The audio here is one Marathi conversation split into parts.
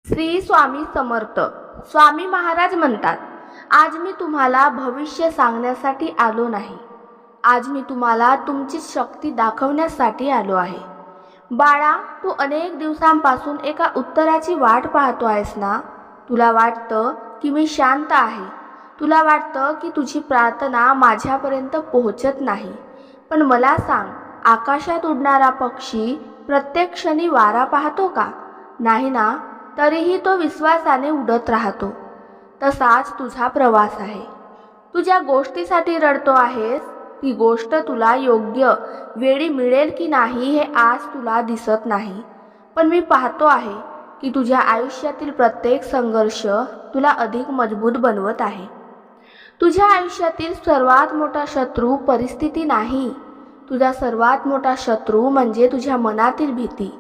श्री स्वामी समर्थ स्वामी महाराज म्हणतात, आज मी तुम्हाला भविष्य सांगण्यासाठी आलो नाही, आज मी तुम्हाला तुमची शक्ती दाखवण्यासाठी आलो आहे। बाळा, तू अनेक दिवसांपासून एका उत्तराची वाट पाहतो आहेस ना। तुला वाटतं की मी शांत आहे, तुला वाटतं की तुझी प्रार्थना माझ्यापर्यंत पोहोचत नाही, पण मला सांग, आकाशात उडणारा पक्षी प्रत्येक क्षणी वारा पाहतो का? नाही ना, तरीही तो विश्वासाने उडत राहतो। तसाच तुझा प्रवास आहे। तू ज्या गोष्टीसाठी रडतो आहेस, ती गोष्ट तुला योग्य वेळी मिळेल की नाही हे आज तुला दिसत नाही, पण मी पाहतो आहे की तुझ्या आयुष्यातील प्रत्येक संघर्ष तुला अधिक मजबूत बनवत आहे। तुझ्या आयुष्यातील सर्वात मोठा शत्रू परिस्थिती नाही, तुझा सर्वात मोठा शत्रू म्हणजे तुझ्या मनातील भीती।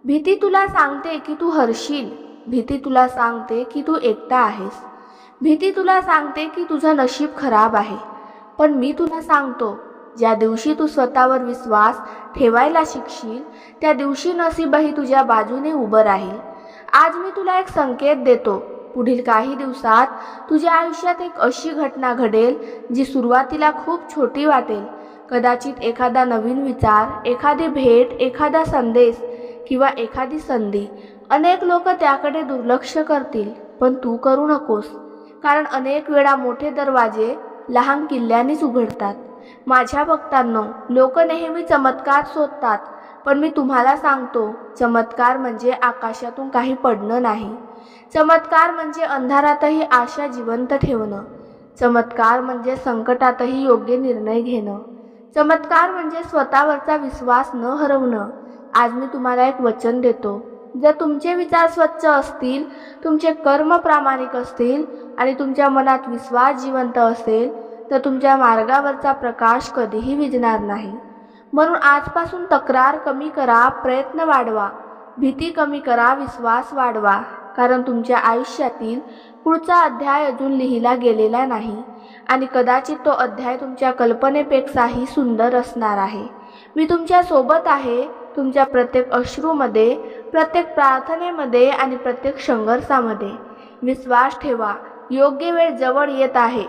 भीती तुला सांगते की तू हरशील, भीती तुला सांगते की तू एकटा आहेस, भीती तुला सांगते की तुझं नशीब खराब आहे। पण मी तुला सांगतो, ज्या दिवशी तू स्वतःवर विश्वास ठेवायला शिकशील, त्या दिवशी नशीबही तुझ्या बाजूने उभं राहील। आज मी तुला एक संकेत देतो, पुढील काही दिवसात तुझ्या आयुष्यात एक अशी घटना घडेल जी सुरुवातीला खूप छोटी वाटेल। कदाचित एखादा नवीन विचार, एखादी भेट, एखादा संदेश किंवा एखादी संधी। अनेक लोक त्याकडे दुर्लक्ष करतील, पण तू करू नकोस, कारण अनेक वेळा मोठे दरवाजे लहान किल्ल्यांनीच उघडतात। माझ्या भक्तांनो, लोक नेहमी चमत्कार शोधतात, पण मी तुम्हाला सांगतो, चमत्कार म्हणजे आकाशातून काही पडणं नाही। चमत्कार म्हणजे अंधारातही आशा जिवंत ठेवणं। चमत्कार म्हणजे संकटातही योग्य निर्णय घेणं। चमत्कार म्हणजे स्वतःवरचा विश्वास न हरवणं। आज मी तुम्हाला एक वचन देतो, जर तुमचे विचार स्वच्छ असतील, तुमचे कर्म प्रामाणिक असतील आणि तुमच्या मनात विश्वास जिवंत असेल, तर तुमच्या मार्गावरचा प्रकाश कधीही विझणार नाही। म्हणून आजपासून तक्रार कमी करा, प्रयत्न वाढवा, भीती कमी करा, विश्वास वाढवा, कारण तुमच्या आयुष्यातील पुढचा अध्याय अजून लिहिला गेलेला नाही आणि कदाचित तो अध्याय तुमच्या कल्पनेपेक्षाही सुंदर असणार आहे। मी तुमच्या सोबत आहे, तुमच्या प्रत्येक अश्रूमध्ये, प्रत्येक प्रार्थनेमध्ये आणि प्रत्येक संघर्षामध्ये। विश्वास ठेवा, योग्य वेळ जवळ येत आहे।